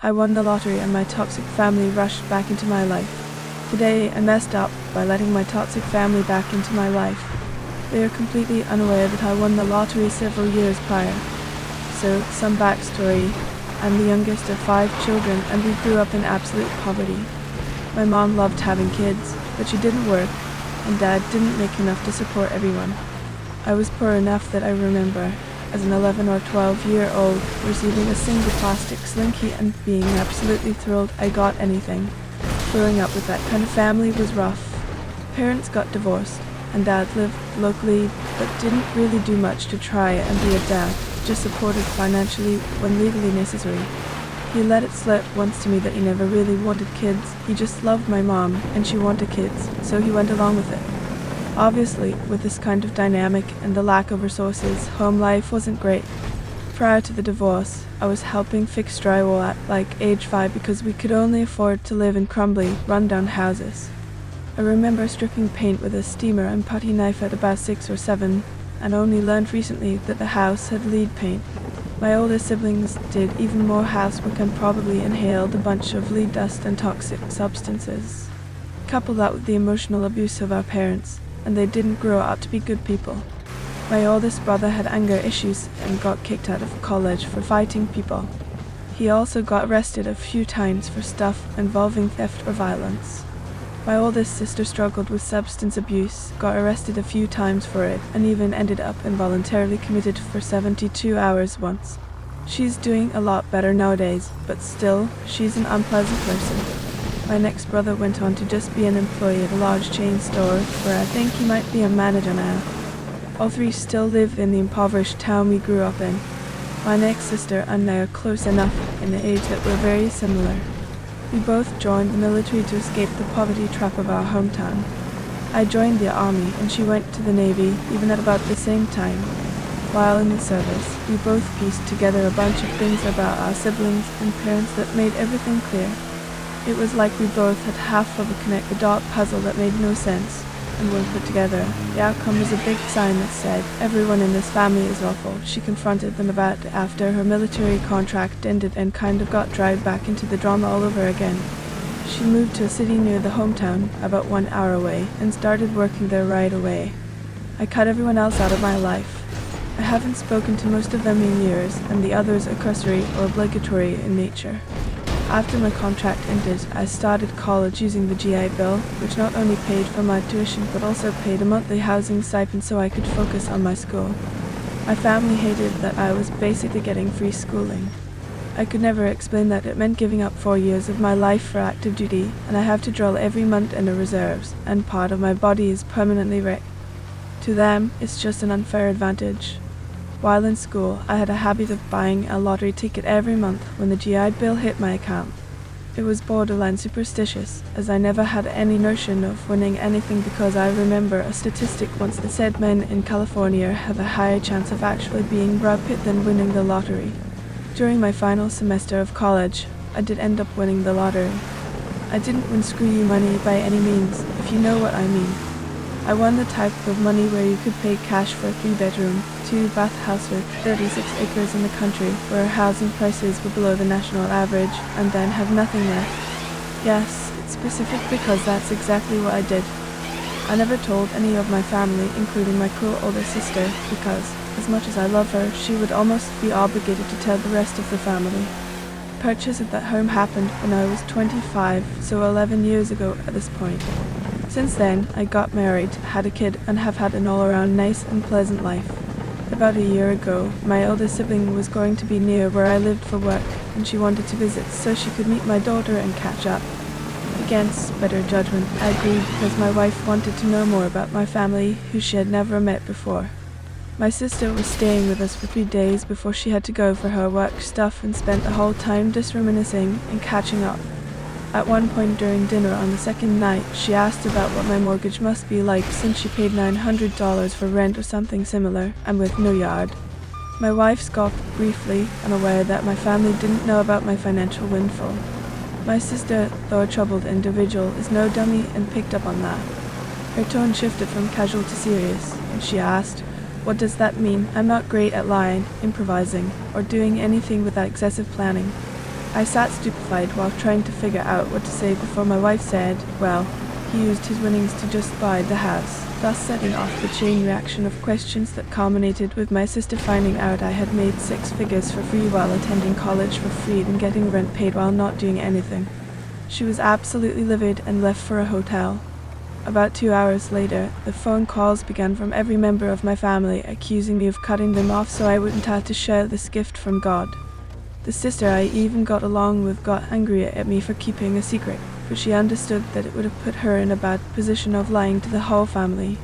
I won the lottery and my toxic family rushed back into my life. Today, I messed up by letting my toxic family back into my life. They are completely unaware that I won the lottery several years prior. So, some backstory. I'm the youngest of 5 children and we grew up in absolute poverty. My mom loved having kids, but she didn't work, and Dad didn't make enough to support everyone. I was poor enough that I remember, as an 11 or 12-year-old, receiving a single plastic slinky and being absolutely thrilled I got anything. Growing up with that kind of family was rough. Parents got divorced, and Dad lived locally but didn't really do much to try and be a dad, just supported financially when legally necessary. He let it slip once to me that he never really wanted kids, he just loved my mom and she wanted kids, so he went along with it. Obviously, with this kind of dynamic and the lack of resources, home life wasn't great. Prior to the divorce, I was helping fix drywall at like age 5 because we could only afford to live in crumbly, run-down houses. I remember stripping paint with a steamer and putty knife at about 6 or 7, and only learned recently that the house had lead paint. My older siblings did even more housework and probably inhaled a bunch of lead dust and toxic substances. Couple that with the emotional abuse of our parents, and they didn't grow up to be good people. My oldest brother had anger issues and got kicked out of college for fighting people. He also got arrested a few times for stuff involving theft or violence. My oldest sister struggled with substance abuse, got arrested a few times for it, and even ended up involuntarily committed for 72 hours once. She's doing a lot better nowadays, but still, she's an unpleasant person. My next brother went on to just be an employee at a large chain store, where I think he might be a manager now. All 3 still live in the impoverished town we grew up in. My next sister and I are close enough in the age that we're very similar. We both joined the military to escape the poverty trap of our hometown. I joined the army and she went to the navy even at about the same time. While in the service, we both pieced together a bunch of things about our siblings and parents that made everything clear. It was like we both had half of a connect-the-dot puzzle that made no sense, and when put together, the outcome was a big sign that said, "Everyone in this family is awful." She confronted them about it after her military contract ended and kind of got dragged back into the drama all over again. She moved to a city near the hometown, about 1 hour away, and started working there right away. I cut everyone else out of my life. I haven't spoken to most of them in years, and the others are cursory or obligatory in nature. After my contract ended, I started college using the GI Bill, which not only paid for my tuition but also paid a monthly housing stipend so I could focus on my school. My family hated that I was basically getting free schooling. I could never explain that it meant giving up 4 years of my life for active duty, and I have to drill every month in the reserves, and part of my body is permanently wrecked. To them, it's just an unfair advantage. While in school, I had a habit of buying a lottery ticket every month when the GI Bill hit my account. It was borderline superstitious, as I never had any notion of winning anything because I remember a statistic once that said men in California have a higher chance of actually being Brad Pitt than winning the lottery. During my final semester of college, I did end up winning the lottery. I didn't win screw you money by any means, if you know what I mean. I won the type of money where you could pay cash for a 3-bedroom, 2-bath house with 36 acres in the country where housing prices were below the national average and then have nothing left. Yes, it's specific because that's exactly what I did. I never told any of my family, including my cruel older sister, because, as much as I love her, she would almost be obligated to tell the rest of the family. The purchase of that home happened when I was 25, so 11 years ago at this point. Since then, I got married, had a kid, and have had an all-around nice and pleasant life. About a year ago, my eldest sibling was going to be near where I lived for work, and she wanted to visit so she could meet my daughter and catch up. Against better judgment, I agreed because my wife wanted to know more about my family, who she had never met before. My sister was staying with us for 3 days before she had to go for her work stuff and spent the whole time just reminiscing and catching up. At one point during dinner on the second night, she asked about what my mortgage must be like since she paid $900 for rent or something similar, and with no yard. My wife scoffed briefly, unaware that my family didn't know about my financial windfall. My sister, though a troubled individual, is no dummy and picked up on that. Her tone shifted from casual to serious, and she asked, "What does that mean? I'm not great at lying, improvising, or doing anything without excessive planning." I sat stupefied while trying to figure out what to say before my wife said, well, he used his winnings to just buy the house, thus setting off the chain reaction of questions that culminated with my sister finding out I had made 6 figures for free while attending college for free and getting rent paid while not doing anything. She was absolutely livid and left for a hotel. About 2 hours later, the phone calls began from every member of my family accusing me of cutting them off so I wouldn't have to share this gift from God. The sister I even got along with got angry at me for keeping a secret, but she understood that it would have put her in a bad position of lying to the whole family.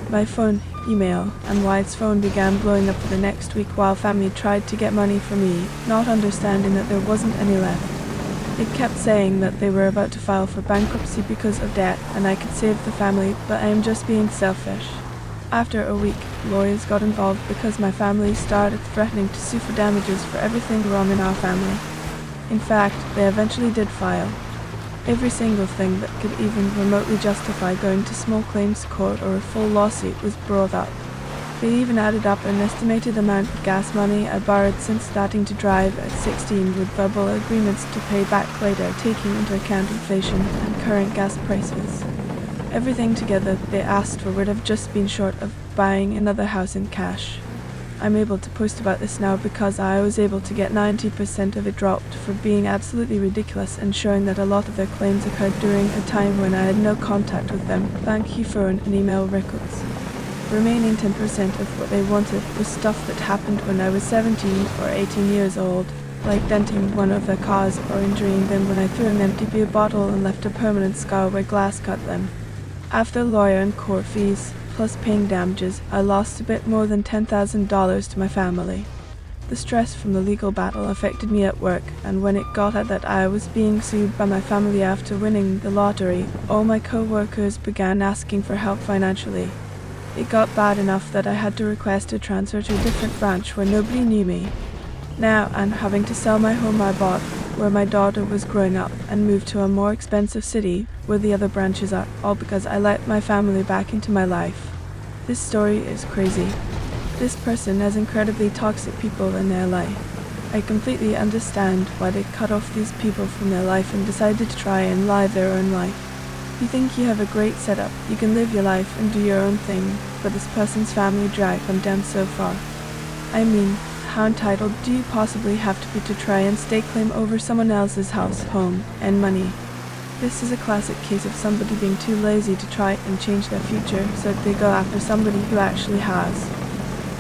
My phone, email, and wife's phone began blowing up for the next week while family tried to get money from me, not understanding that there wasn't any left. It kept saying that they were about to file for bankruptcy because of debt and I could save the family, but I am just being selfish. After a week, lawyers got involved because my family started threatening to sue for damages for everything wrong in our family. In fact, they eventually did file. Every single thing that could even remotely justify going to small claims court or a full lawsuit was brought up. They even added up an estimated amount of gas money I borrowed since starting to drive at 16 with verbal agreements to pay back later, taking into account inflation and current gas prices. Everything together they asked for would have just been short of buying another house in cash. I'm able to post about this now because I was able to get 90% of it dropped for being absolutely ridiculous and showing that a lot of their claims occurred during a time when I had no contact with them. Thank you, phone and email records. The remaining 10% of what they wanted was stuff that happened when I was 17 or 18 years old, like denting one of their cars or injuring them when I threw an empty beer bottle and left a permanent scar where glass cut them. After lawyer and court fees, plus paying damages, I lost a bit more than $10,000 to my family. The stress from the legal battle affected me at work, and when it got out that I was being sued by my family after winning the lottery, all my co-workers began asking for help financially. It got bad enough that I had to request a transfer to a different branch where nobody knew me. Now I'm having to sell my home I bought, where my daughter was growing up, and move to a more expensive city where the other branches are, all because I let my family back into my life. This story is crazy. This person has incredibly toxic people in their life. I completely understand why they cut off these people from their life and decided to try and live their own life. You think you have a great setup, you can live your life and do your own thing, but this person's family dragged them down so far. I mean, how entitled do you possibly have to be to try and stake claim over someone else's house, home, and money? This is a classic case of somebody being too lazy to try and change their future, so that they go after somebody who actually has.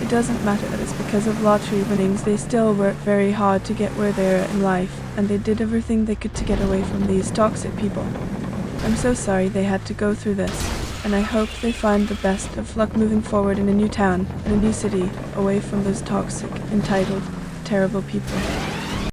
It doesn't matter that it's because of lottery winnings, they still work very hard to get where they are in life, and they did everything they could to get away from these toxic people. I'm so sorry they had to go through this, and I hope they find the best of luck moving forward in a new town, in a new city, away from those toxic, entitled, terrible people.